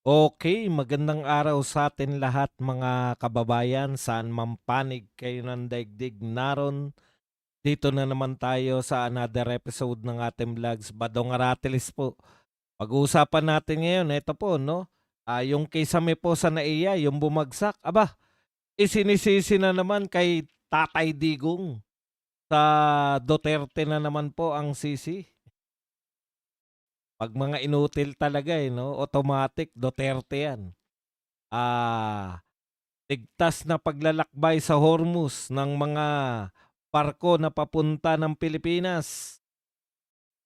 Okay, magandang araw sa atin lahat mga kababayan, saan man panig kayo ng daigdig naron. Dito na naman tayo sa another episode ng ating vlogs, Badong Aratilis po. Pag-uusapan natin ngayon, ito po, no? Yung kisame po sa NAIA, yung bumagsak, aba, isinisisi na naman kay Tatay Digong sa Duterte na naman po ang sisi. Pag mga inutil talaga, no? Automatic, Duterte yan. Ah, Ligtas na paglalakbay sa Hormuz ng mga barko na papunta ng Pilipinas.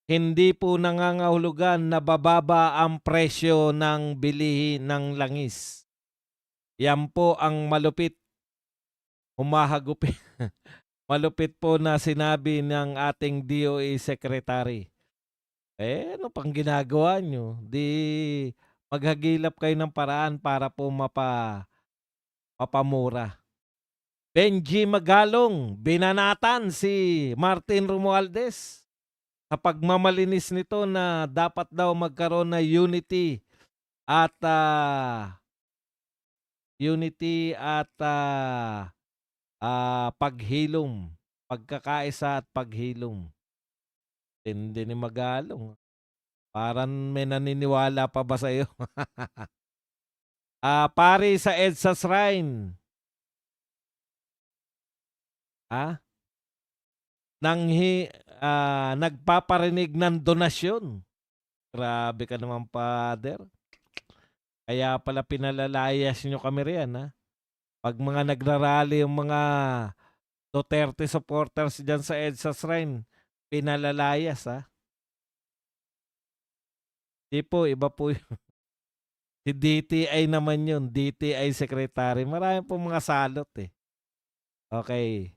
Hindi po nangangahulugan na bababa ang presyo ng bilihin ng langis. Yan po ang malupit, humahagupit, malupit po na sinabi ng ating DOE Secretary. Ano pang ginagawa nyo? Di maghagilap kayo ng paraan para po mapamura. Benji Magalong, binanatan si Martin Romualdez sa pagmamalinis nito na dapat daw magkaroon na at paghilom, pagkakaisa at paghilom. Tindi ni Magalong. Parang may naniniwala pa ba sa'yo? Pari sa EDSA Shrine. Ah, Nagpaparinig ng donasyon. Grabe ka naman, Father. Kaya pala pinalalayas nyo kami riyan, ha? 'Pag mga nagrarally yung mga Duterte supporters diyan sa EDSA Shrine, pinalalayas, ha? 'Di po, iba po si DTI naman yun, DTI Secretary. Marami pong mga salot, eh. Okay.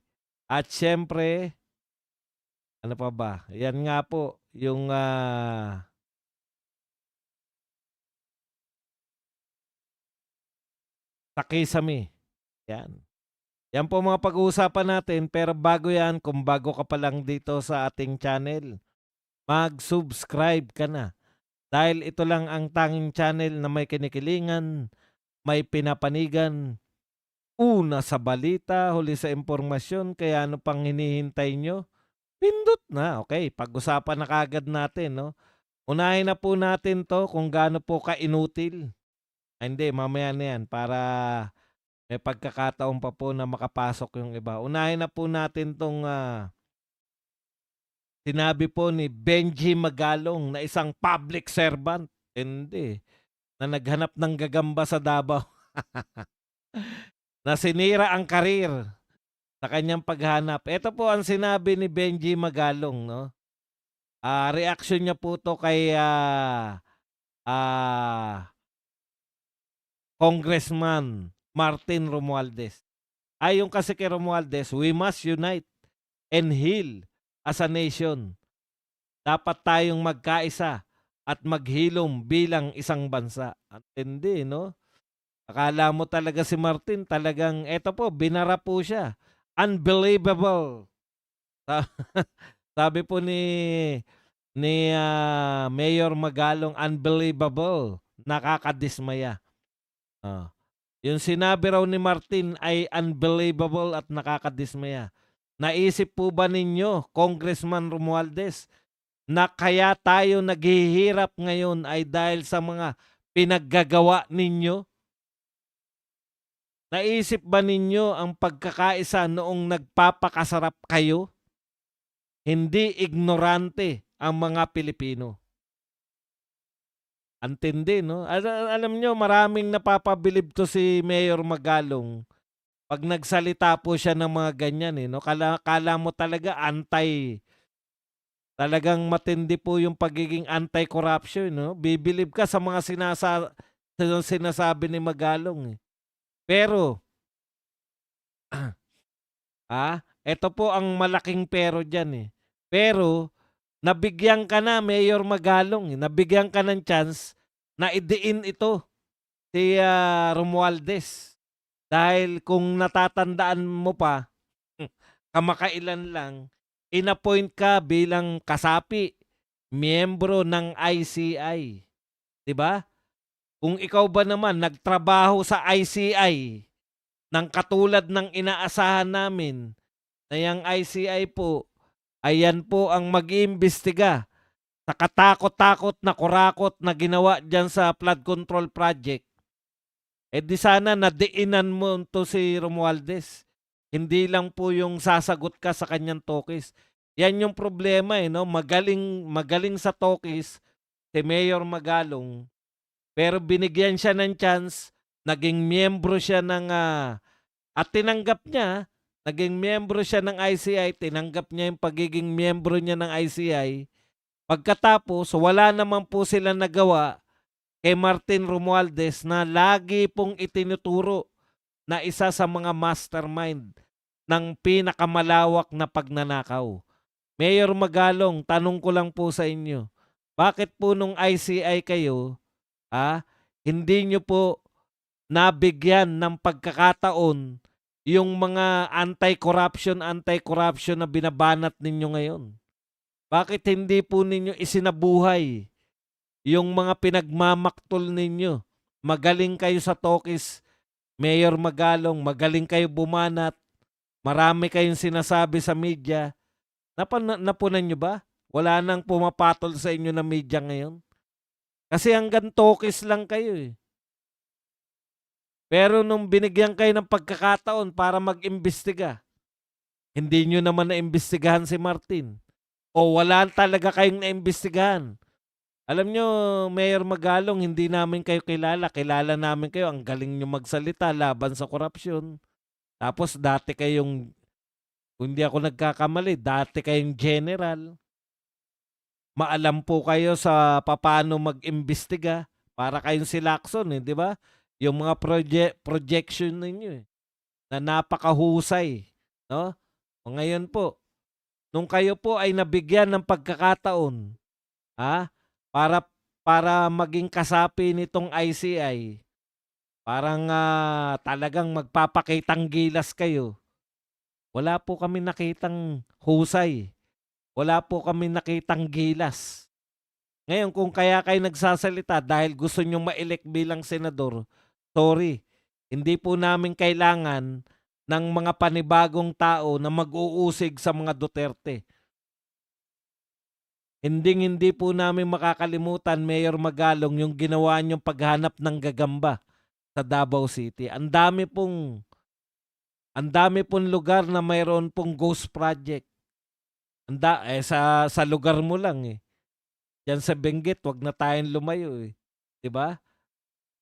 At siyempre, ano pa ba? Yan nga po, yung, sa Kisame, yan. Yan po mga pag-uusapan natin, pero bago yan, kung bago ka pa lang dito sa ating channel, mag-subscribe ka na. Dahil ito lang ang tanging channel na may kinikilingan, may pinapanigan, una sa balita, huli sa impormasyon, kaya ano pang hinihintay nyo? Pindot na, okay, pag-usapan na kagad natin, no? Unahin na po natin to kung gaano po ka-inutil. Hindi, mamaya na yan para may pagkakataon pa po na makapasok yung iba. Unahin na po natin tong sinabi po ni Benji Magalong na isang public servant. Hindi. Na naghanap ng gagamba sa Davao. Na sinira ang karir sa kanyang paghanap. Ito po ang sinabi ni Benji Magalong, no? Reaction niya po to kay ah, Congressman Martin Romualdez. Ayon kasi kay Romualdez, we must unite and heal as a nation. Dapat tayong magkaisa at maghilom bilang isang bansa. At hindi, no? Akala mo talaga si Martin, talagang, eto po, binara po siya. Unbelievable. Sa- Sabi po ni Mayor Magalong, unbelievable. Nakakadismaya. Ah. Yung sinabi raw ni Martin ay unbelievable at nakakadismaya. Naisip po ba ninyo, Congressman Romualdez, na kaya tayo naghihirap ngayon ay dahil sa mga pinaggagawa ninyo? Naisip ba ninyo ang pagkakaisa noong nagpapakasarap kayo? Hindi ignorante ang mga Pilipino. Antindi, no? Alam nyo, maraming napapabilib to si Mayor Magalong. Pag nagsalita po siya ng mga ganyan, no? Kala mo talaga talagang matindi po yung pagiging anti-corruption, no? Bibilib ka sa mga sinasabi ni Magalong, eh. Pero, eto po ang malaking pero diyan, eh. Pero, nabigyan ka na, Mayor Magalong, eh. Nabigyan ka ng chance na idiin ito si Romualdez. Dahil kung natatandaan mo pa, kamakailan lang, inappoint ka bilang kasapi, miyembro ng ICI. 'Di ba? Kung ikaw ba naman nagtrabaho sa ICI ng katulad ng inaasahan namin na yang ICI po, ayan po ang mag-iimbestiga sa katakot-takot na kurakot na ginawa diyan sa flood control project. Eh di sana nadiinan mo 'to si Romualdez. Hindi lang po yung sasagot ka sa kanyang tokis. Yan yung problema, eh, 'no, magaling sa tokis si Mayor Magalong, pero binigyan siya ng chance, naging miyembro siya ng, at tinanggap niya, naging miyembro siya ng ICI, tinanggap niya yung pagiging miyembro niya ng ICI. Pagkatapos wala naman po silang nagawa kay Martin Romualdez na lagi pong itinuturo na isa sa mga mastermind ng pinakamalawak na pagnanakaw. Mayor Magalong, tanong ko lang po sa inyo, bakit po nung ICI kayo, hindi nyo po nabigyan ng pagkakataon yung mga anti-corruption na binabanat ninyo ngayon? Bakit hindi po ninyo isinabuhay yung mga pinagmamaktol ninyo? Magaling kayo sa tokis, Mayor Magalong, magaling kayo bumanat, marami kayong sinasabi sa media. Napunan nyo ba? Wala nang pumapatol sa inyo na media ngayon. Kasi hanggang tokis lang kayo, eh. Pero nung binigyan kayo ng pagkakataon para mag-imbestiga, hindi nyo naman naimbestigahan si Martin. O wala talaga kayong naimbestigahan. Alam nyo, Mayor Magalong, hindi namin kayo kilala. Kilala namin kayo. Ang galing nyo magsalita laban sa korupsyon. Tapos dati kayong, kung hindi ako nagkakamali, dati kayong general. Maalam po kayo sa paano mag-imbestiga. Para kayong si Lacson, eh, di ba? Yung mga projection ninyo, eh, na napakahusay. No? O ngayon po, nung kayo po ay nabigyan ng pagkakataon, para para maging kasapi nitong ICI, parang talagang magpapakitang gilas kayo. Wala po kami nakitang husay. Wala po kami nakitang gilas. Ngayon, kung kaya kayo nagsasalita dahil gusto nyong ma-elect bilang senador, sorry, hindi po namin kailangan ng mga panibagong tao na mag-uusig sa mga Duterte. Hindi po namin makakalimutan, Mayor Magalong, yung ginawa niyong paghanap ng gagamba sa Davao City. Ang dami pong lugar na mayroon pong ghost project. Sa lugar mo lang, eh. Diyan sa Benguet, wag na tayong lumayo, eh. 'Di ba?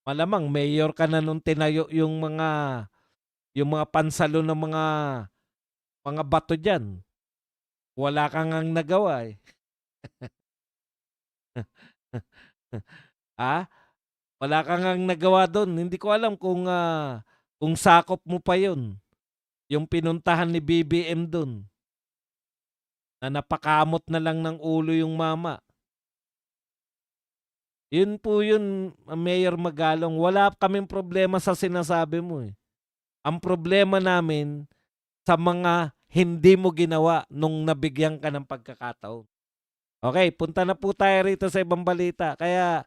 Malamang mayor ka na nung tinayo yung mga pansalo ng mga bato diyan. Wala kang ngang nagawa, eh. Ah? Wala kang ngang nagawa dun. Hindi ko alam kung sakop mo pa yun, yung pinuntahan ni BBM dun, na napakamot na lang ng ulo yung mama. Yun po yun, Mayor Magalong. Wala kaming problema sa sinasabi mo, eh. Ang problema namin sa mga hindi mo ginawa nung nabigyan ka ng pagkakataon. Okay, punta na po tayo rito sa ibang balita. Kaya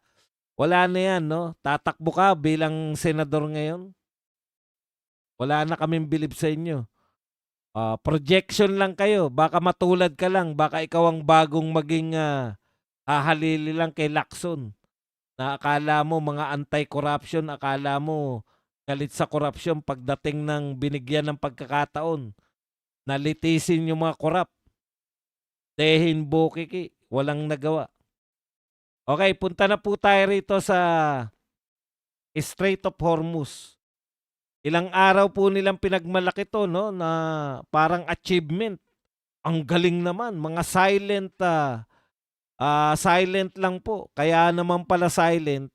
wala na yan, no? Tatakbo ka bilang senador ngayon. Wala na kaming bilib sa inyo. Projection lang kayo. Baka matulad ka lang. Baka ikaw ang bagong maging hahalili lang kay Lacson. Na akala mo mga anti-corruption, akala mo galit sa korupsyon pagdating ng binigyan ng pagkakataon. Nalitisin yung mga korap. Dehin bukiki. Walang nagawa. Okay, punta na po tayo rito sa Strait of Hormuz. Ilang araw po nilang pinagmalaki to, no, na parang achievement. Ang galing naman, mga silent lang po. Kaya naman pala silent,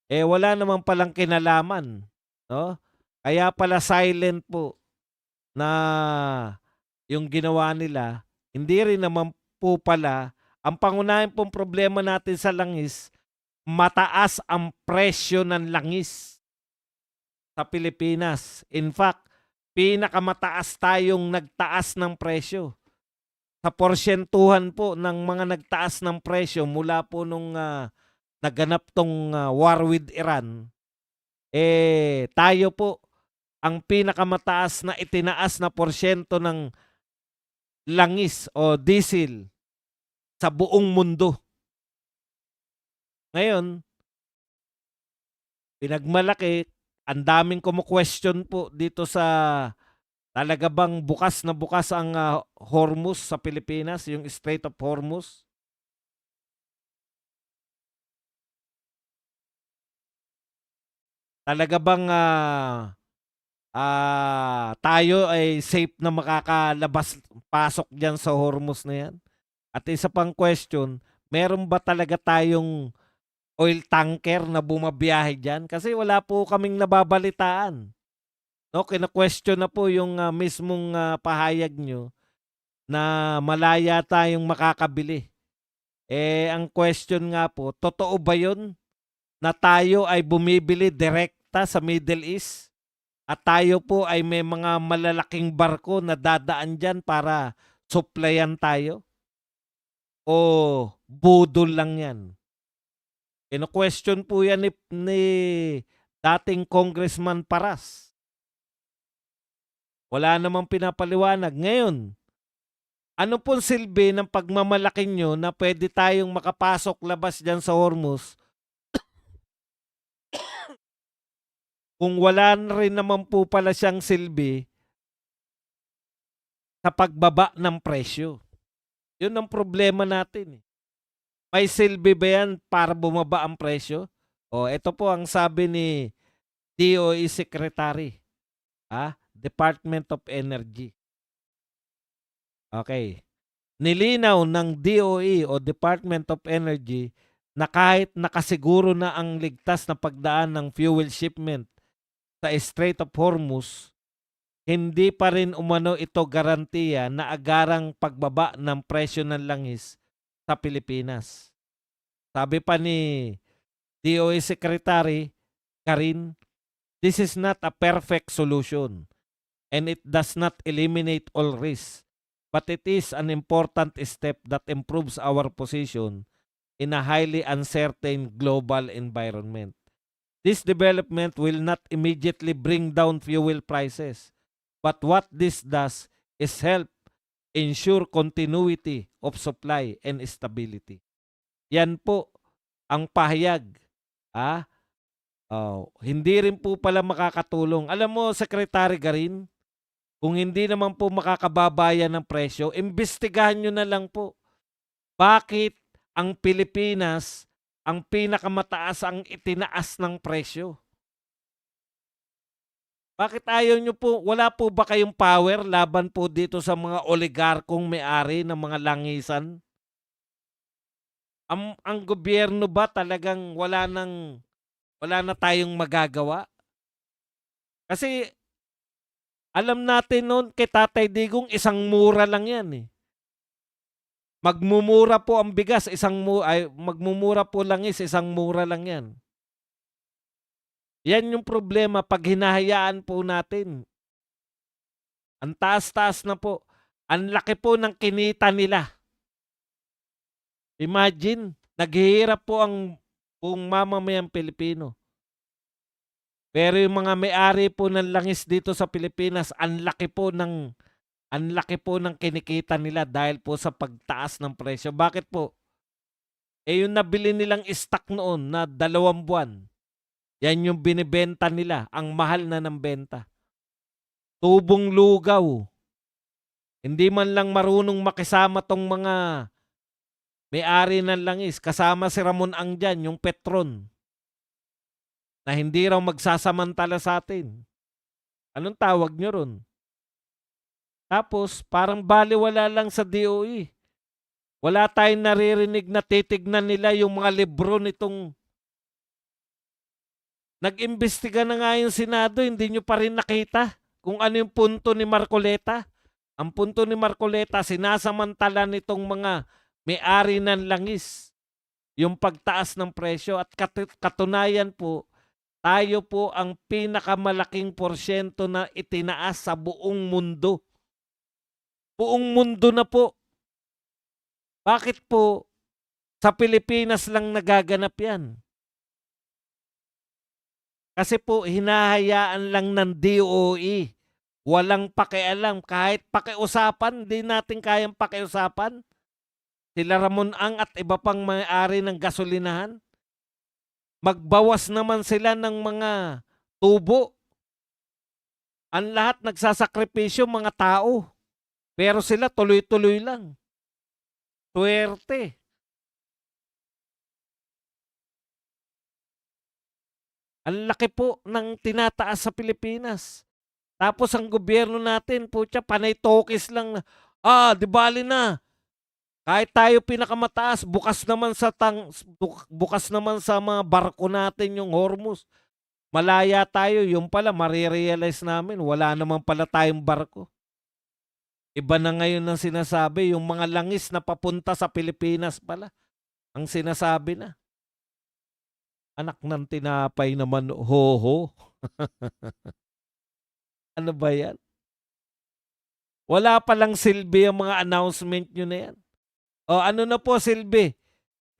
wala naman palang kinalaman, no? Kaya pala silent po na yung ginawa nila. Hindi rin naman po pala, ang pangunahin pong problema natin sa langis, mataas ang presyo ng langis sa Pilipinas. In fact, pinakamataas tayong nagtaas ng presyo. Sa porsyentuhan po ng mga nagtaas ng presyo mula po nung naganap tong war with Iran, tayo po ang pinakamataas na itinaas na porsyento ng langis o diesel sa buong mundo. Ngayon, pinagmalaki, ang daming kumu-question po dito sa talaga bang bukas na bukas ang Hormuz sa Pilipinas, yung Strait of Hormuz? Talaga bang tayo ay safe na makakalabas pasok diyan sa Hormuz na yan? At isa pang question, meron ba talaga tayong oil tanker na bumabiyahe diyan? Kasi wala po kaming nababalitaan. No, kina-question na po yung mismong pahayag nyo na malaya tayong makakabili. Ang question nga po, totoo ba yun na tayo ay bumibili direkta sa Middle East at tayo po ay may mga malalaking barko na dadaan dyan para supplyan tayo? O budol lang yan? Kino-question po yan ni dating Congressman Paras. Wala namang pinapaliwanag. Ngayon, ano pong silbi ng pagmamalaki nyo na pwede tayong makapasok labas dyan sa Hormuz kung wala rin naman po pala siyang silbi sa pagbaba ng presyo? Yun ang problema natin. May silbi ba yan para bumaba ang presyo? Ito po ang sabi ni DOE Secretary, Department of Energy. Okay. Nilinaw ng DOE o Department of Energy na kahit nakasiguro na ang ligtas na pagdaan ng fuel shipment sa Strait of Hormuz, hindi pa rin umano ito garantiya na agarang pagbaba ng presyo ng langis sa Pilipinas. Sabi pa ni DOE Secretary Karin, this is not a perfect solution and it does not eliminate all risks, but it is an important step that improves our position in a highly uncertain global environment. This development will not immediately bring down fuel prices, but what this does is help ensure continuity of supply and stability. Yan po ang pahayag. Hindi rin po pala makakatulong. Alam mo, Secretary Garin, kung hindi naman po makakababayan ng presyo, imbestigahan nyo na lang po. Bakit ang Pilipinas ang pinakamataas ang itinaas ng presyo? Bakit ayaw nyo po, wala po ba kayong power laban po dito sa mga oligarkong may-ari ng mga langisan? Ang gobyerno ba talagang wala na tayong magagawa? Kasi alam natin noon kay Tatay Digong, isang mura lang yan eh. Magmumura po ang bigas, magmumura po langis, isang mura lang yan. Yan yung problema pag hinahayaan po natin. Ang taas-taas na po. Ang laki po ng kinita nila. Imagine, naghihirap po ang buong mamamayang Pilipino. Pero yung mga may-ari po ng langis dito sa Pilipinas, ang laki po ng kinikita nila dahil po sa pagtaas ng presyo. Bakit po? Yung nabili nilang stock noon na 2 buwan, yan yung binibenta nila, ang mahal na ng benta. Tubong lugaw. Hindi man lang marunong makisama tong mga may-ari ng langis. Kasama si Ramon Ang dyan, yung Petron, na hindi raw magsasamantala sa atin. Anong tawag nyo ron? Tapos, parang baliwala lang sa DOE. Wala tayong naririnig na titignan nila yung mga libro nitong nag-imbestiga na nga yung Senado, hindi nyo pa rin nakita kung ano yung punto ni Marcoleta. Ang punto ni Marcoleta, sinasamantala nitong mga may-ari ng langis yung pagtaas ng presyo at katunayan po, tayo po ang pinakamalaking porsyento na itinaas sa buong mundo. Buong mundo na po. Bakit po Sa Pilipinas lang nagaganap yan. Kasi po hinahayaan lang ng DOE. Walang pakialam. Kahit pakiusapan, di natin kayang pakiusapan. Sila Ramon Ang at iba pang may-ari ng gasolinahan. Magbawas naman sila ng mga tubo. Ang lahat nagsasakripisyo mga tao. Pero sila tuloy-tuloy lang. Swerte. Ang laki po ng tinataas sa Pilipinas. Tapos ang gobyerno natin, putya, panay tokis lang na, di bali na. Kahit tayo pinakamataas, bukas naman sa mga barko natin yung Hormuz. Malaya tayo, yung pala, marirealize namin, wala naman pala tayong barko. Iba na ngayon ang sinasabi, yung mga langis na papunta sa Pilipinas pala. Ang sinasabi na. Anak ng tinapay naman, ho. Ano ba yan? Wala palang silbi ang mga announcement nyo na yan. O ano na po silbi?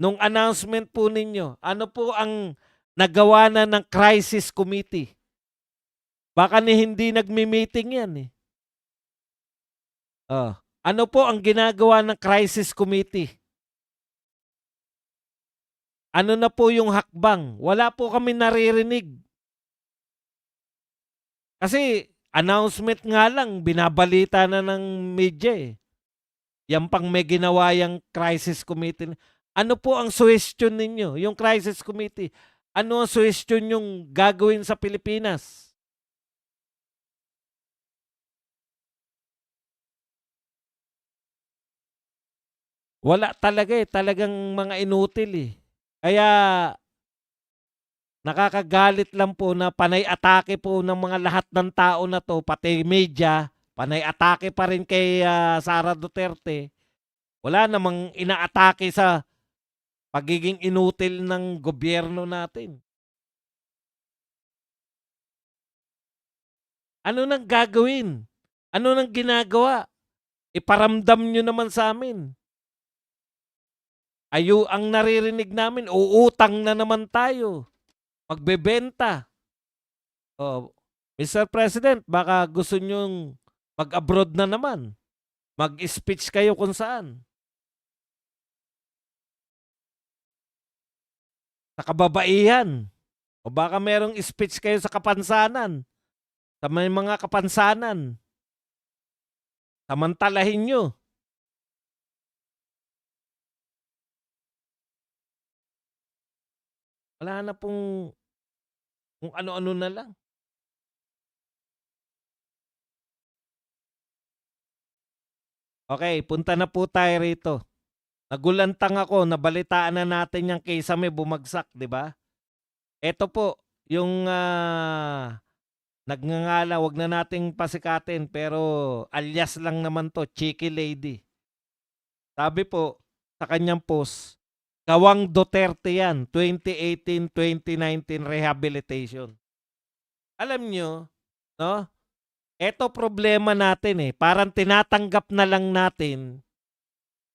Nung announcement po ninyo, ano po ang nagawa na ng crisis committee? Baka hindi nagmi-meeting yan eh. Ano po ang ginagawa ng crisis committee? Ano na po yung hakbang? Wala po kami naririnig. Kasi announcement nga lang, binabalita na ng media eh. Yan pang may ginawa yung crisis committee. Ano po ang suggestion ninyo? Yung crisis committee, ano ang suggestion yung gagawin sa Pilipinas? Wala talaga eh. Talagang mga inutil eh. Kaya nakakagalit lang po na panay atake po ng mga lahat ng tao na to, pati media, panay atake pa rin kay Sara Duterte. Wala namang inaatake sa pagiging inutil ng gobyerno natin. Ano nang gagawin? Ano nang ginagawa? Iparamdam nyo naman sa amin. Ang naririnig namin, uutang na naman tayo. Magbebenta. Mr. President, baka gusto nyong mag-abroad na naman. Mag-speech kayo kung saan. Sa kababaihan. O baka merong speech kayo sa kapansanan. Sa may mga kapansanan. Samantalahin nyo. Wala na pong kung ano-ano na lang. Okay, punta na po tayo rito. Nagulantang ako, nabalitaan na natin yung Kisame bumagsak, di ba? Ito po, yung nagngangalan, wag na nating pasikatin, pero alias lang naman to, Cheeky Lady. Sabi po, sa kanyang post, Gawang Duterte yan, 2018-2019 rehabilitation. Alam nyo, no? Ito problema natin eh. Parang tinatanggap na lang natin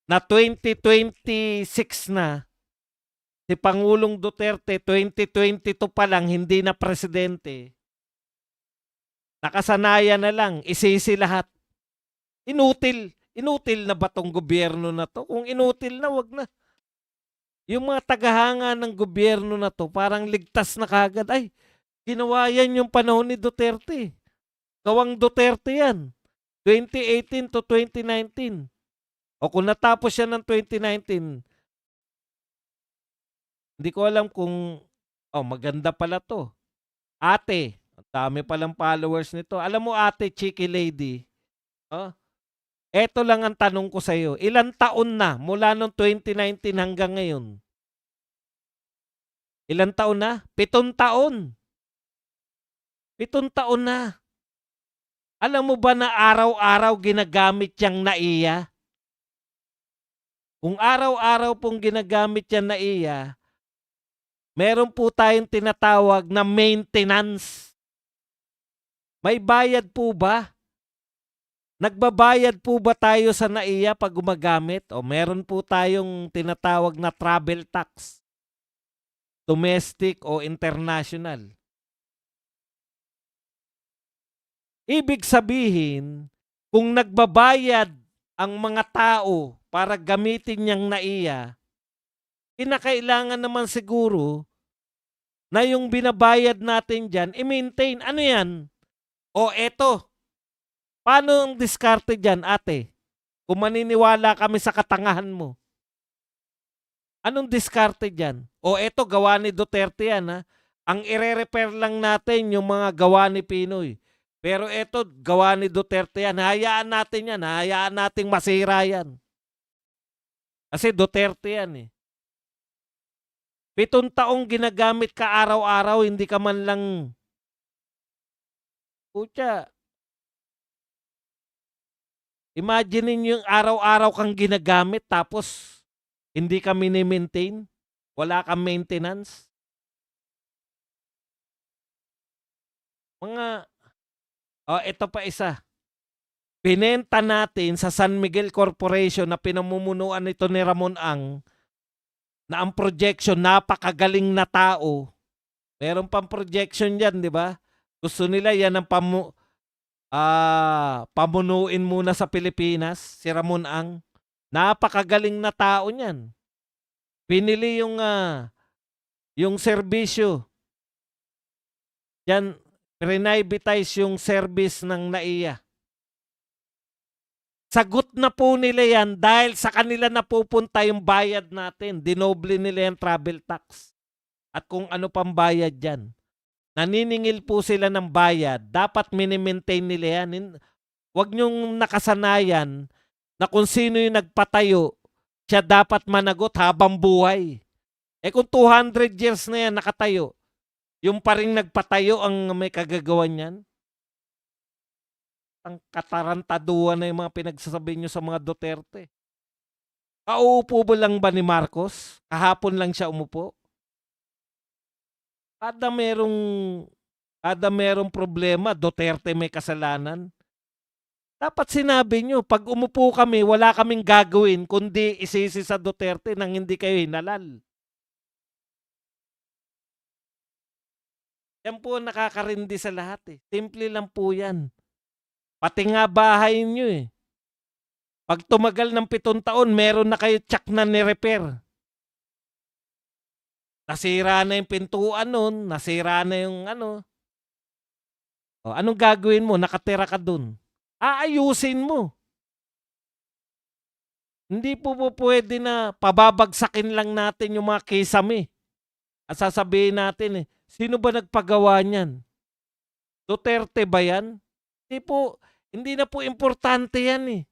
na 2026 na, si Pangulong Duterte, 2022 pa lang, hindi na presidente. Nakasanayan na lang, isisi lahat. Inutil. Inutil na ba tong gobyerno na to? Kung inutil na, wag na. Yung mga tagahanga ng gobyerno na to, parang ligtas na kagad. Ay, ginawa yan yung panahon ni Duterte. Gawang Duterte yan. 2018 to 2019. O kung natapos siya ng 2019, hindi ko alam kung, maganda pala to. Ate, ang dami palang followers nito. Alam mo ate, Cheeky Lady, eto lang ang tanong ko sa iyo. Ilang taon na mula noong 2019 hanggang ngayon? Ilang taon na? 7 taon. 7 taon na. Alam mo ba na araw-araw ginagamit yang NAIA? Kung araw-araw pong ginagamit yan NAIA, meron po tayong tinatawag na maintenance. May bayad po ba? Nagbabayad po ba tayo sa NAIA pag gumagamit? O meron po tayong tinatawag na travel tax, domestic o international. Ibig sabihin, kung nagbabayad ang mga tao para gamitin niyang NAIA, kinakailangan naman siguro na yung binabayad natin dyan, i-maintain. Ano yan? O eto, paano ang diskarte dyan, ate? Kung maniniwala kami sa katangahan mo. Anong diskarte dyan? O eto, gawa ni Duterte yan, ha? Ang ire-repair lang natin yung mga gawa ni Pinoy. Pero eto, gawa ni Duterte yan. Hayaan natin yan. Hayaan nating masira yan. Kasi Duterte yan eh. 7 taong ginagamit ka araw-araw, hindi ka man lang, putya, imagine yung araw-araw kang ginagamit tapos hindi ka mini-maintain, wala kang maintenance. Ito pa isa. Binenta natin sa San Miguel Corporation na pinamumunuan nito ni Ramon Ang na ang projection, napakagaling na tao. Meron pang projection dyan, di ba? Gusto nila yan ang pamunuin muna sa Pilipinas, si Ramon Ang. Napakagaling na tao niyan. Pinili yung serbisyo. Yan, prinivatize yung service ng NAIA. Sagot na po nila yan dahil sa kanila napupunta yung bayad natin. Dinoble nila yung travel tax. At kung ano pang bayad dyan. Naniningil po sila ng bayad. Dapat mini-maintain nila yan. Huwag niyong nakasanayan na kung sino yung nagpatayo, siya dapat managot habang buhay. Eh kung 200 years na yan nakatayo, yung pa rin nagpatayo ang may kagagawan yan. Ang katarantaduan na yung mga pinagsasabi nyo sa mga Duterte. Kauupo ba lang ba ni Marcos? Kahapon lang siya umupo? Kada merong problema, Duterte may kasalanan. Dapat sinabi nyo, pag umupo kami, wala kaming gagawin kundi isisi sa Duterte nang hindi kayo hinalal. Yan po nakakarindi sa lahat eh. Simple lang po yan. Pati nga bahay nyo eh. Pag tumagal ng 7 taon, meron na kayo tsak na ni-repair. Nasira na yung pintuan nun, nasira na yung ano. O, anong gagawin mo? Nakatira ka dun. Aayusin mo. Hindi po pwede na pababagsakin lang natin yung mga kisame. At sasabihin natin sino ba nagpagawa niyan? Duterte ba yan? Hindi na po importante yan eh.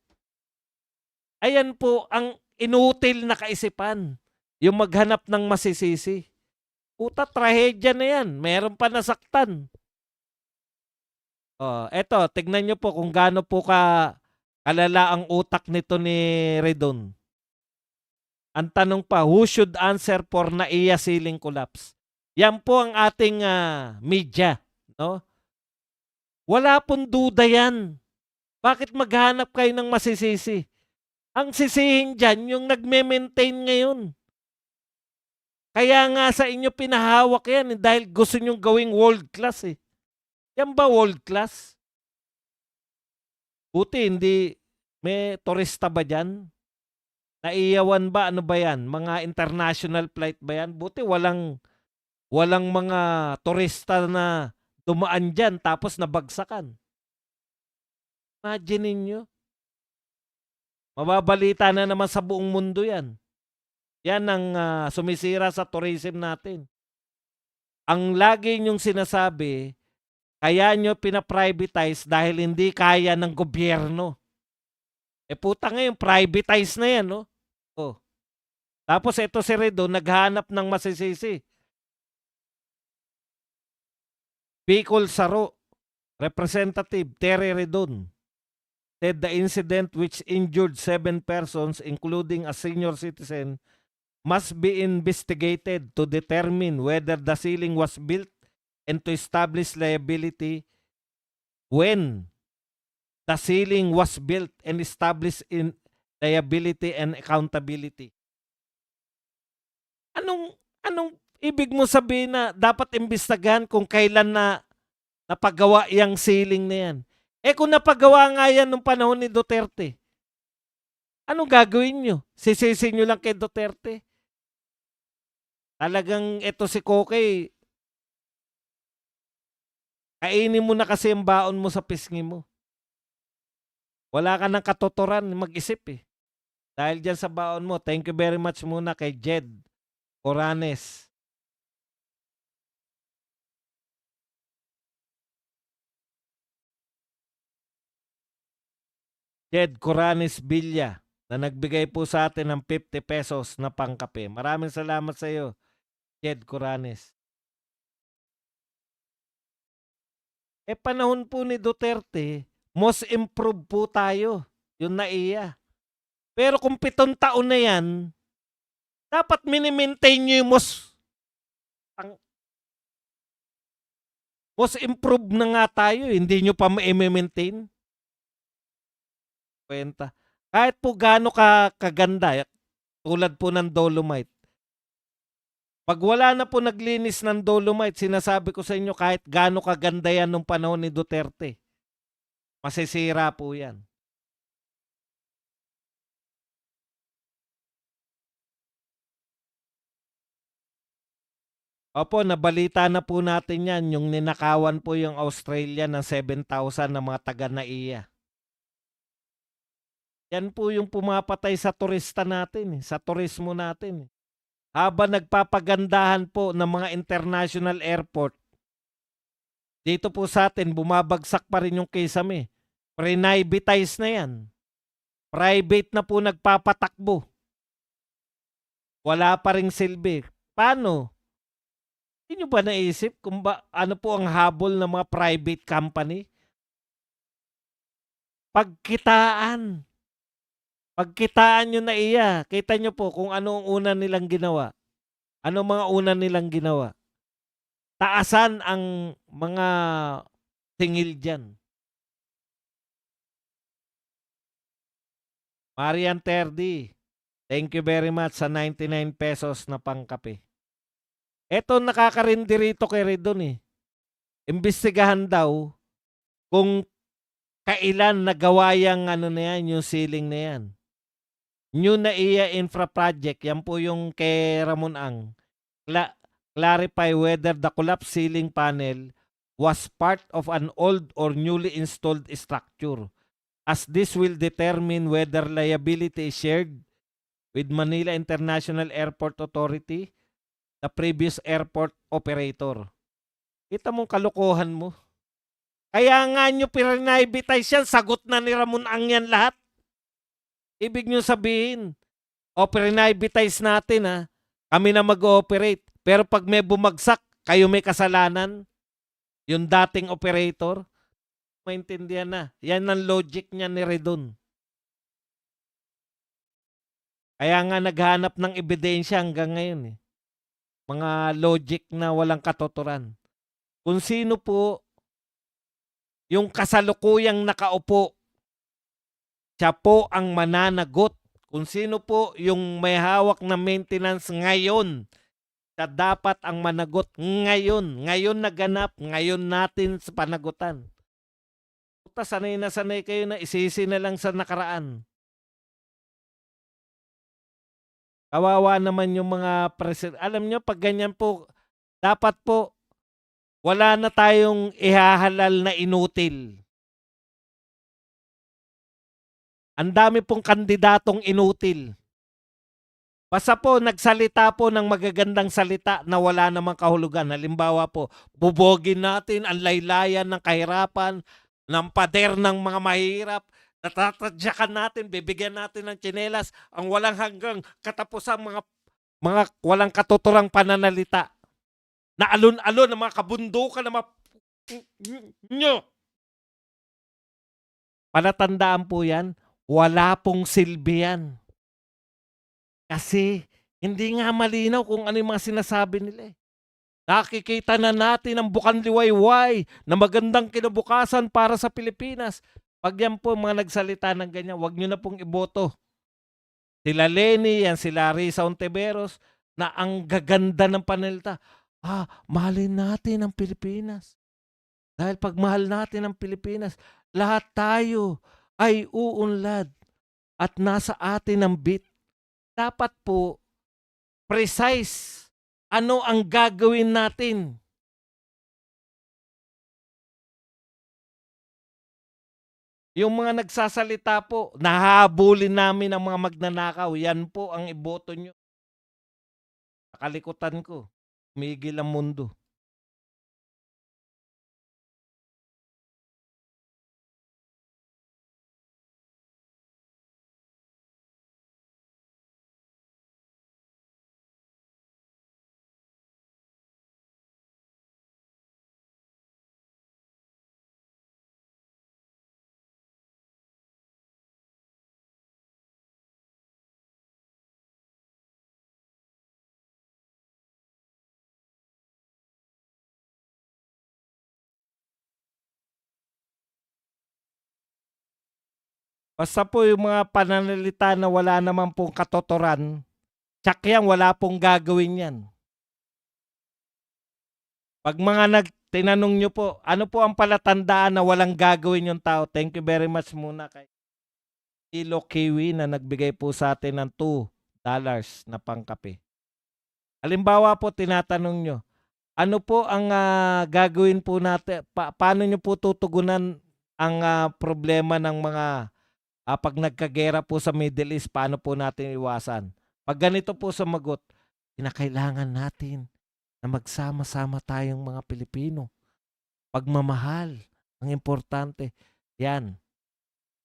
Ayan po ang inutil na kaisipan. Yung maghanap ng masisisi. Puta, trahedya na yan. Meron pa nasaktan. Eto, tignan nyo po kung gaano po kalala ang utak nito ni Redon. Ang tanong pa, who should answer for NAIA ceiling collapse? Yan po ang ating media. No? Wala pong duda yan. Bakit maghanap kayo ng masisisi? Ang sisihin dyan, yung nagme-maintain ngayon. Kaya nga sa inyo pinahawak yan dahil gusto nyong gawing world class eh. Yan ba world class? Buti hindi, may turista ba dyan? Naiyawan ba? Ano ba yan? Mga international flight ba yan? Buti walang mga turista na dumaan dyan tapos nabagsakan. Imagine ninyo. Mababalita na naman sa buong mundo yan. Yan ang sumisira sa tourism natin. Ang lagi nyong sinasabi, kaya nyo pinaprivatize dahil hindi kaya ng gobyerno. Puta ngayon, privatize na yan, no? Oh. Tapos ito si Redo, naghanap ng masisisi. Bicol Saro, Representative Terry Redon, said the incident which injured 7 persons, including a senior citizen, must be investigated to determine whether the ceiling was built and to establish liability when The ceiling was built and established in liability and accountability. Anong ibig mo sabihin na dapat imbestigahan kung kailan na napagawa yang ceiling na yan? Kung napagawa nga yan nung panahon ni Duterte, anong gagawin nyo? Sisisi nyo lang kay Duterte? Talagang ito si Kokey, kainin mo na kasi ang baon mo sa pisngi mo. Wala ka ng katuturan mag-isip Dahil dyan sa baon mo, thank you very much muna kay Jed Coranes. Jed Coranes Villa na nagbigay po sa atin ng 50 pesos na pangkape. Maraming salamat sa iyo, Jed Coranes. Panahon po ni Duterte, most improved po tayo. Yung NAIA. Pero kung 7 taon na yan, dapat mini-maintain nyo yung most improved na nga tayo. Hindi nyo pa ma-maintain. Kwenta. Kahit po gaano kaganda, tulad po ng Dolomite. Pag wala na po naglinis ng Dolomite, sinasabi ko sa inyo kahit gaano kaganda yan nung panahon ni Duterte. Masisira po yan. Opo, nabalita na po natin yan. Yung ninakawan po yung Australia ng 7,000 na mga taga-NAIA. Yan po yung pumapatay sa turista natin, sa turismo natin. Habang nagpapagandahan po ng mga international airport, dito po sa atin, bumabagsak pa rin yung Kisame. Pre-nivitize na yan. Private na po nagpapatakbo. Wala pa ring silbi. Paano? Hindi nyo ba naisip kung ano po ang habol ng mga private company? Pagkitaan. Pagkitaan nyo NAIA. Kita nyo po kung ano ang una nilang ginawa. Ano mga una nilang ginawa. Taasan ang mga singil dyan. Marian Terdi, thank you very much sa 99 pesos na pangkape. Eto nakakarindi rito kay Redon Imbestigahan daw kung kailan nagawa yung ano na yan, yung ceiling na yan. New NAIA Infra Project, yan po yung kay Ramon Ang. Clarify whether the collapsed ceiling panel was part of an old or newly installed structure, as this will determine whether liability is shared with Manila International Airport Authority, the previous airport operator. Kita mong kalokohan mo. Kaya nga nyo pinabitize yan, sagot na ni Ramon Ang yan lahat. Ibig nyo sabihin, pinabitize natin kami na mag-ooperate. Pero pag may bumagsak, kayo may kasalanan. Yung dating operator, maintindihan na. Yan ang logic niya ni Redon. Kaya nga naghanap ng ebidensya hanggang ngayon Mga logic na walang katuturan. Kung sino po yung kasalukuyang nakaupo, siya po ang mananagot. Kung sino po yung may hawak na maintenance ngayon, siya dapat ang managot ngayon. Ngayon naganap, ngayon natin sa panagutan. Sanay na sanay kayo na isisi na lang sa nakaraan. Kawawa naman yung mga president. Alam nyo, pag ganyan po, dapat po, wala na tayong ihahalal na inutil. Ang dami pong kandidatong inutil. Basta po, nagsalita po ng magagandang salita na wala namang kahulugan. Halimbawa po, bubogin natin ang laylayan ng kahirapan, ng pader ng mga mahirap, natatadyakan natin, bibigyan natin ng tsinelas, ang walang hanggang katapusang mga walang katuturang pananalita. Na alon-alon ng mga kabundukan na nyo. Palatandaan po yan, wala pong silbi yan. Kasi hindi nga malinaw kung ano yung mga sinasabi nila Nakikita na natin ang bukang liwayway na magandang kinabukasan para sa Pilipinas. 'Pag yan po mga nagsalita ng ganyan, 'wag niyo na pong iboto. Sila Leni, yan sila Risa Ontiveros, na ang gaganda ng pananalita. Mahalin natin ang Pilipinas. Dahil 'pag mahal natin ang Pilipinas, lahat tayo ay uunlad at nasa atin ang bit. Dapat po precise ano ang gagawin natin. Yung mga nagsasalita po, nahahabulin namin ang mga magnanakaw, yan po ang iboto nyo. Sa kalikutan ko, tumigil ang mundo. Basta po yung mga pananalita na wala naman pong katotoran, tsak yan, wala pong gagawin yan. Pag mga tinanong nyo po, ano po ang palatandaan na walang gagawin yung tao? Thank you very much muna kay Ilo Kiwi na nagbigay po sa atin ng $2 na pangkape. Halimbawa po, tinatanong nyo, ano po ang gagawin po natin? Paano nyo po tutugunan ang problema ng mga pag nagkagera po sa Middle East, paano po natin iwasan? Pag ganito po sumagot, kinakailangan natin na magsama-sama tayong mga Pilipino. Pagmamahal, ang importante. Yan.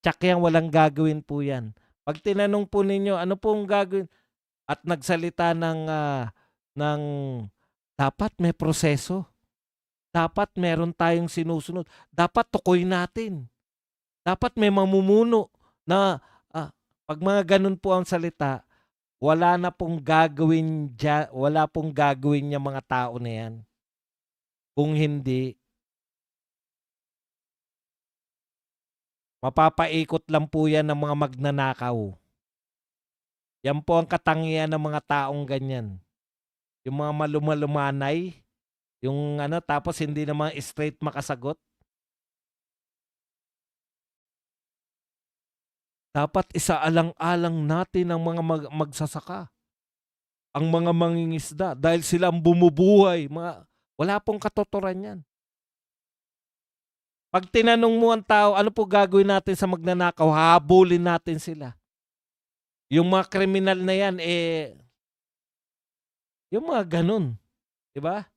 Tsak yan, walang gagawin po yan. Pag tinanong po ninyo, ano pong gagawin? At nagsalita ng dapat may proseso. Dapat meron tayong sinusunod. Dapat tukoy natin. Dapat may mamumuno na pag mga ganun po ang salita, wala na pong gagawin wala pong gagawin yung mga tao na yan. Kung hindi, mapapaikot lang po yan ng mga magnanakaw. Yan po ang katangian ng mga taong ganyan. Yung mga malumalumanay, yung tapos hindi naman straight makasagot. Dapat isaalang-alang natin ang mga magsasaka, ang mga mangingisda, dahil sila ang bumubuhay. Wala pong katotoran yan. Pag tinanong mo ang tao, ano po gagawin natin sa magnanakaw, habulin natin sila. Yung mga kriminal na yan, yung mga ganun. Diba?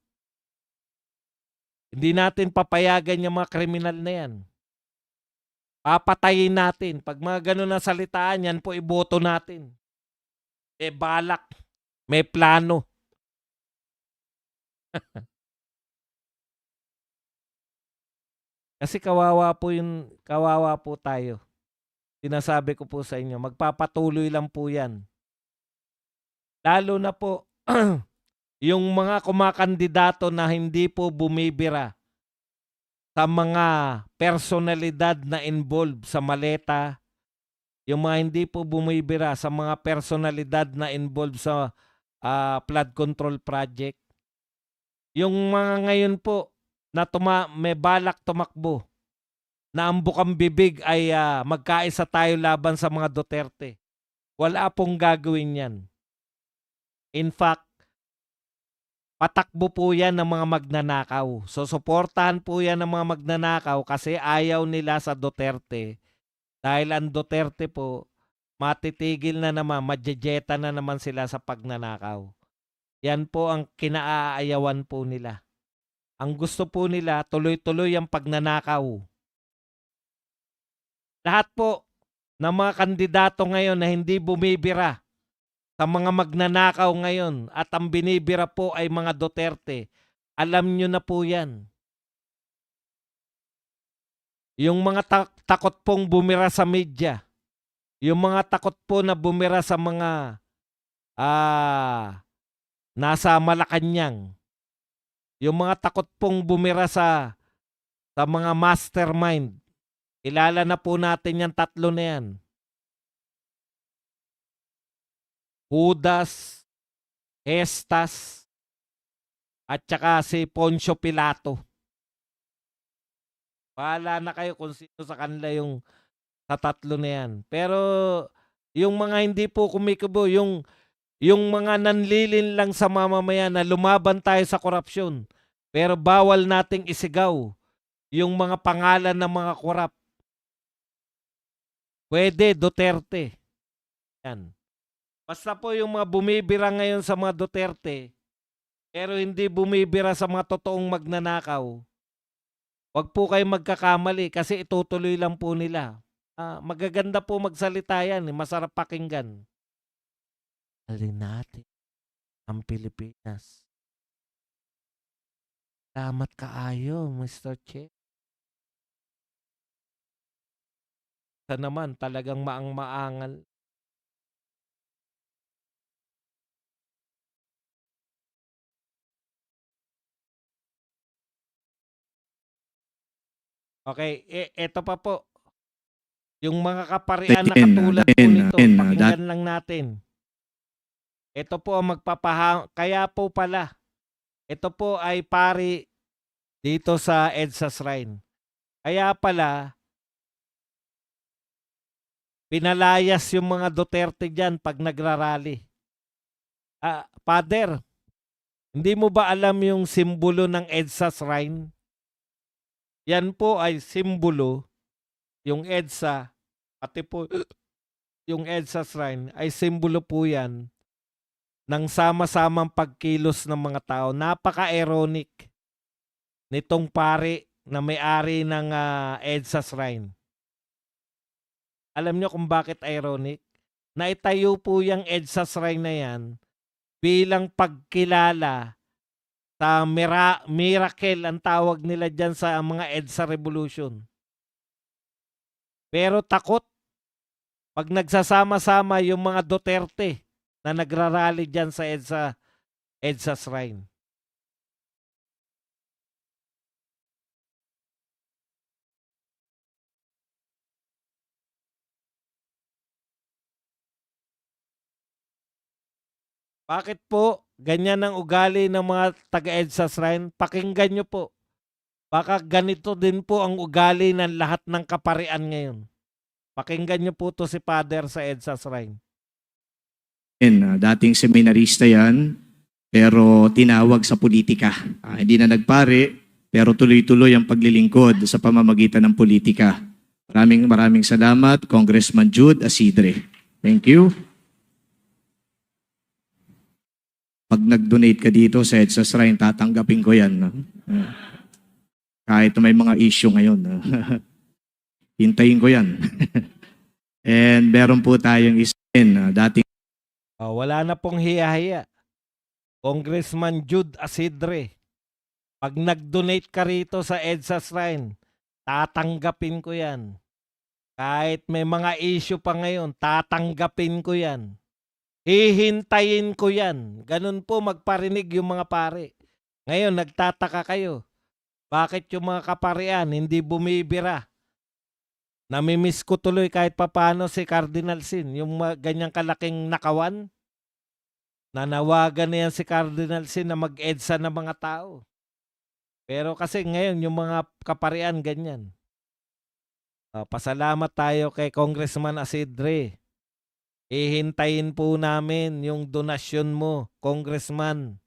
Hindi natin papayagan yung mga kriminal na yan. Papatayin natin. Pag mga ganun na salitaan, yan po iboto natin. Balak. May plano. Kasi kawawa po tayo. Sinasabi ko po sa inyo, magpapatuloy lang po yan. Lalo na po, yung mga kumakandidato na hindi po bumibira sa mga personalidad na involved sa maleta, yung mga hindi po bumibira sa mga personalidad na involved sa flood control project, yung mga ngayon po na may balak tumakbo, na ang bukang bibig ay magkaisa tayo laban sa mga Duterte, wala pong gagawin yan. In fact, patakbo po yan ng mga magnanakaw. So, suportahan po yan ng mga magnanakaw kasi ayaw nila sa Duterte. Dahil ang Duterte po, matitigil na naman, madjejeta na naman sila sa pagnanakaw. Yan po ang kinaayawan po nila. Ang gusto po nila, tuloy-tuloy ang pagnanakaw. Lahat po ng mga kandidato ngayon na hindi bumibira sa mga magnanakaw ngayon at ang binibira po ay mga Duterte, alam nyo na po yan. Yung mga takot pong bumira sa media, yung mga takot po na bumira sa mga nasa Malacanang, yung mga takot pong bumira sa mga mastermind, Kilala na po natin yang tatlo na yan. Judas, Estas, at saka si Poncio Pilato. Bahala na kayo kung sino sa kanila yung sa tatlo na yan. Pero yung mga hindi po kumikibo, yung mga nanlilin lang sa mamamayan na lumaban tayo sa korupsyon. Pero bawal nating isigaw yung mga pangalan ng mga korap. Pwede, Duterte. Yan. Basta po yung mga bumibira ngayon sa mga Duterte, pero hindi bumibira sa mga totoong magnanakaw, wag po kayo magkakamali kasi itutuloy lang po nila. Magaganda po magsalita yan, masarap pakinggan. Alin natin ang Pilipinas. Salamat kaayo, Mr. Che. Sa naman, talagang maang-maangal. Okay, eto pa po. Yung mga kaparian na katulad po nito, pakinggan lang natin. Ito po ang kaya po pala, ito po ay pari dito sa EDSA Shrine. Kaya pala, pinalayas yung mga Duterte dyan pag nagrarally. Father, hindi mo ba alam yung simbolo ng EDSA Shrine? Yan po ay simbolo, yung EDSA, pati po yung EDSA Shrine, ay simbolo po yan ng sama-samang pagkilos ng mga tao. Napaka-ironic nitong pari na may-ari ng EDSA Shrine. Alam nyo kung bakit ironic? Naitayo po yung EDSA Shrine na yan bilang pagkilala sa miracle ang tawag nila dyan sa mga EDSA Revolution. Pero takot pag nagsasama-sama yung mga Duterte na nagrarally dyan sa EDSA Shrine. Bakit po ganyan ang ugali ng mga taga-EDSA Shrine? Pakinggan nyo po. Baka ganito din po ang ugali ng lahat ng kaparian ngayon. Pakinggan nyo po to si Father sa EDSA Shrine. Dating seminarista yan, pero tinawag sa politika. Hindi na nagpare, pero tuloy-tuloy ang paglilingkod sa pamamagitan ng politika. Maraming salamat, Congressman Jude Asidre. Thank you. Pag nag-donate ka dito sa EDSA Shrine, tatanggapin ko yan. No? Kahit may mga issue ngayon. No? Hintayin ko yan. And meron po tayong isa dating wala na pong hiya-hiya. Congressman Jude Asidre, pag nag-donate ka rito sa EDSA Shrine, tatanggapin ko yan. Kahit may mga issue pa ngayon, tatanggapin ko yan. Hihintayin ko yan. Ganun po magparinig yung mga pare. Ngayon, nagtataka kayo. Bakit yung mga kaparian hindi bumibira? Namimiss ko tuloy kahit papano si Cardinal Sin. Yung ganyang kalaking nakawan. Nanawagan na yan si Cardinal Sin na mag-EDSA ng mga tao. Pero kasi ngayon, yung mga kaparian ganyan. Pasalamat tayo kay Congressman Asidre. Ihintayin po namin yung donasyon mo, Congressman.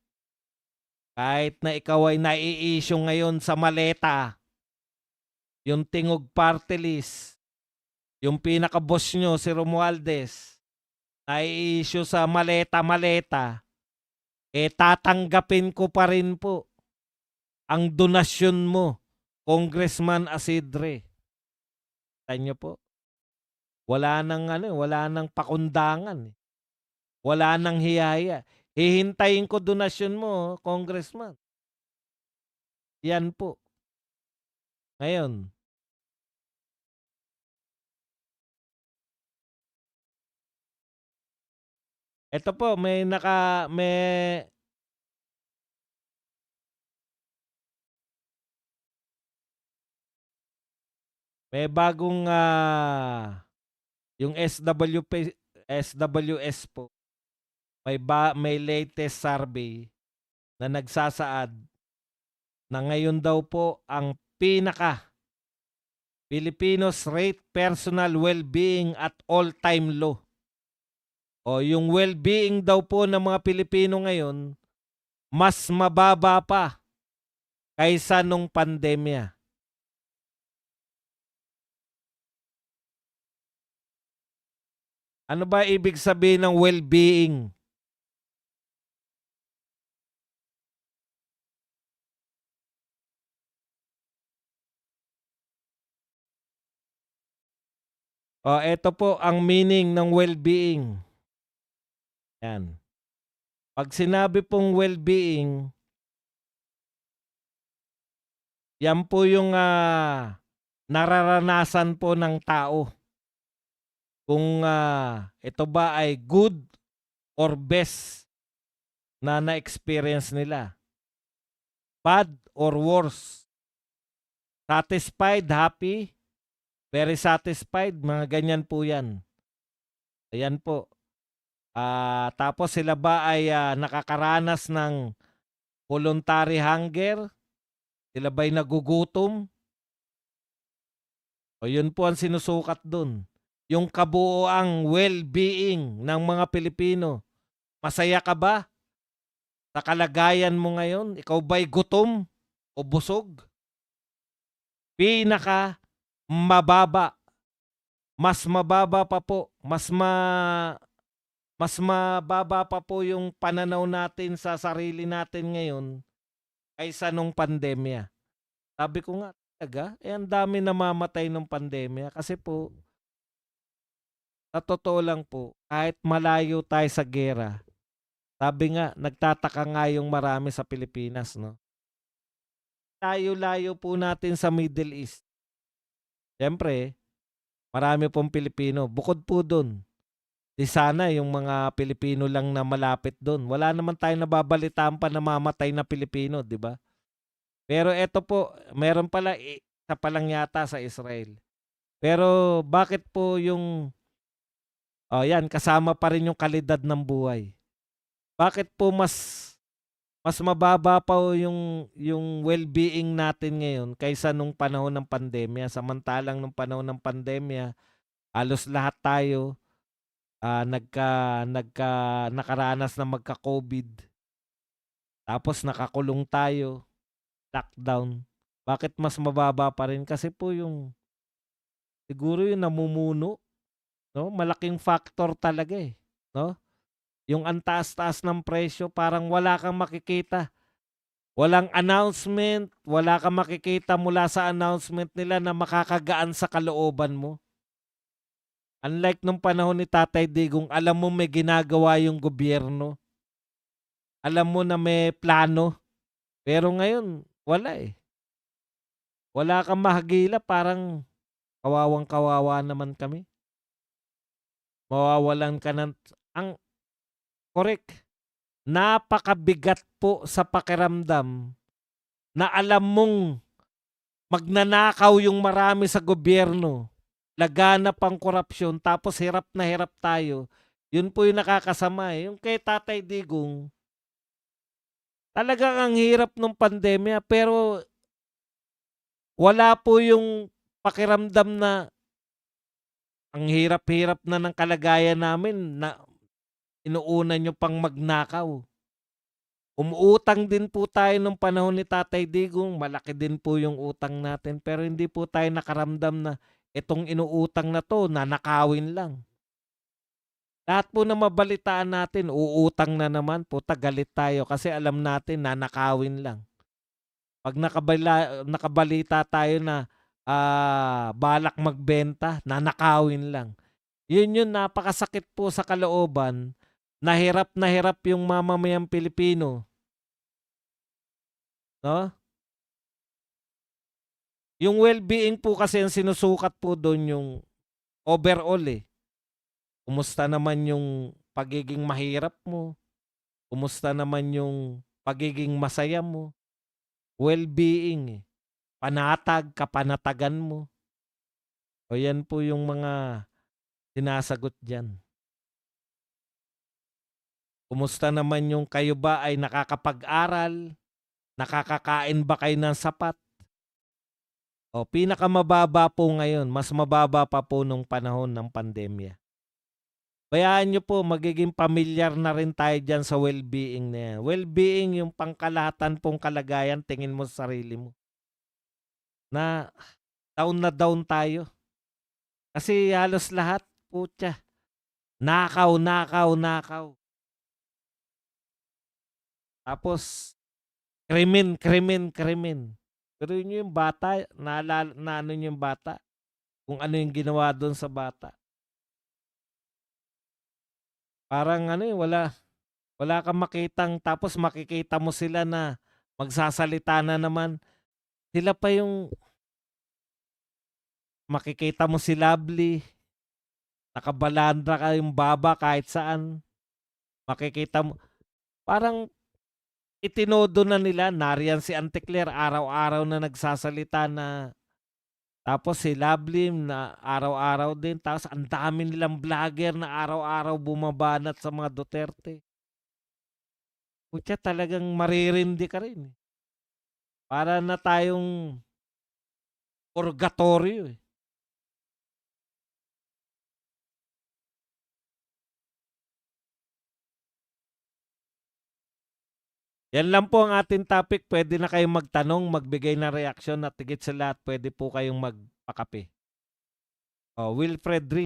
Kahit na ikaw ay nai-issue ngayon sa maleta, yung Tingog Party List, yung pinaka-boss nyo, si Romualdez, nai-issue sa maleta, tatanggapin ko pa rin po ang donasyon mo, Congressman Asidre. Tanyo po. Wala nang pakundangan. Wala nang hiyaya. Hihintayin ko donasyon mo, Congressman. Yan po. Ngayon. Ito po, may May bagong, yung SWS po, may latest survey na nagsasaad na ngayon daw po ang Filipinos rate personal well-being at all-time low. O yung well-being daw po ng mga Pilipino ngayon, mas mababa pa kaysa nung pandemya. Ano ba ibig sabihin ng well-being? O eto po ang meaning ng well-being. Yan. Pag sinabi pong well-being, yan po yung nararanasan po ng tao. Kung ito ba ay good or best na na-experience nila. Bad or worse. Satisfied, happy, very satisfied, mga ganyan po yan. Ayan po. Tapos sila ba ay nakakaranas ng voluntary hunger? Sila ba'y nagugutom? O yun po ang sinusukat dun. Yung kabuoang well-being ng mga Pilipino. Masaya ka ba sa kalagayan mo ngayon? Ikaw ba'y gutom o busog? Pinaka mababa. Mas mababa pa po. Mas mababa pa po yung pananaw natin sa sarili natin ngayon kaysa nung pandemya. Sabi ko nga, talaga, ang dami namamatay nung pandemya kasi po, sa totoo lang po, kahit malayo tayo sa gera, sabi nga, nagtataka nga yung marami sa Pilipinas, no? Layo-layo po natin sa Middle East. Siyempre, marami pong Pilipino. Bukod po dun, di sana yung mga Pilipino lang na malapit dun. Wala naman tayong nababalitaan pa na mamatay na Pilipino, di ba? Pero eto po, meron pala isa pa lang yata sa Israel. Pero bakit po yung yan kasama pa rin yung kalidad ng buhay. Bakit po mas mababa pa yung well-being natin ngayon kaysa nung panahon ng pandemya? Samantalang nung panahon ng pandemya, halos lahat tayo nakaranas na magka-COVID. Tapos nakakulong tayo, lockdown. Bakit mas mababa pa rin? Kasi po siguro yung namumuno, no? Malaking factor talaga no? Yung ang taas-taas ng presyo, parang wala kang makikita. Walang announcement, wala kang makikita mula sa announcement nila na makakagaan sa kalooban mo. Unlike nung panahon ni Tatay Digong, alam mo may ginagawa yung gobyerno. Alam mo na may plano. Pero ngayon, wala Wala kang mahagila, parang kawawang-kawawa naman kami. Mawawalan ka ng correct. Napakabigat po sa pakiramdam na alam mong magnanakaw yung marami sa gobyerno, laganap ang korupsyon, tapos hirap na hirap tayo. Yun po yung nakakasama Yung kay Tatay Digong, talagang ang hirap nung pandemya, pero wala po yung pakiramdam na ang hirap-hirap na ng kalagayan namin na inuuna nyo pang magnakaw. Umuutang din po tayo nung panahon ni Tatay Digong, malaki din po yung utang natin, pero hindi po tayo nakaramdam na itong inuutang na to, nanakawin lang. Lahat po na mabalitaan natin, uutang na naman, puta galit tayo kasi alam natin nanakawin lang. Pag nakabalita tayo na balak magbenta, nanakawin lang. Yun napakasakit po sa kalooban, na hirap yung mamamayang Pilipino. No? Yung well-being po kasi ang sinusukat po doon yung overall Kumusta naman yung pagiging mahirap mo? Kumusta naman yung pagiging masaya mo? Well-being Panatag, kapanatagan mo. O yan po yung mga sinasagot diyan. Kumusta naman yung kayo ba ay nakakapag-aral? Nakakakain ba kayo ng sapat? O pinakamababa po ngayon, mas mababa pa po nung panahon ng pandemya. Bayaan niyo po, magiging pamilyar na rin tayo diyan sa well-being na yan. Well-being yung pangkalahatan pong kalagayan, tingin mo sa sarili mo. Na down tayo. Kasi halos lahat, putya, nakaw, nakaw, nakaw. Tapos, krimen, krimen, krimen. Pero yun yung bata, na ano yung bata, kung ano yung ginawa doon sa bata. Parang ano wala kang makitang, tapos makikita mo sila na magsasalita na naman. Sila pa yung makikita mo si Lovely, nakabalandra ka yung baba kahit saan. Makikita mo, parang itinodo na nila, nariyan si Auntie Claire, araw-araw na nagsasalita na, tapos si Lovely na araw-araw din, tapos ang dami nilang vlogger na araw-araw bumabanat sa mga Duterte. Putya, talagang maririndi ka rin. Para na tayong purgatorio eh. Yan lang po ang ating topic. Pwede na kayong magtanong, magbigay ng reaksyon at higit sa lahat, pwede po kayong magpakape. Wilfred Reed.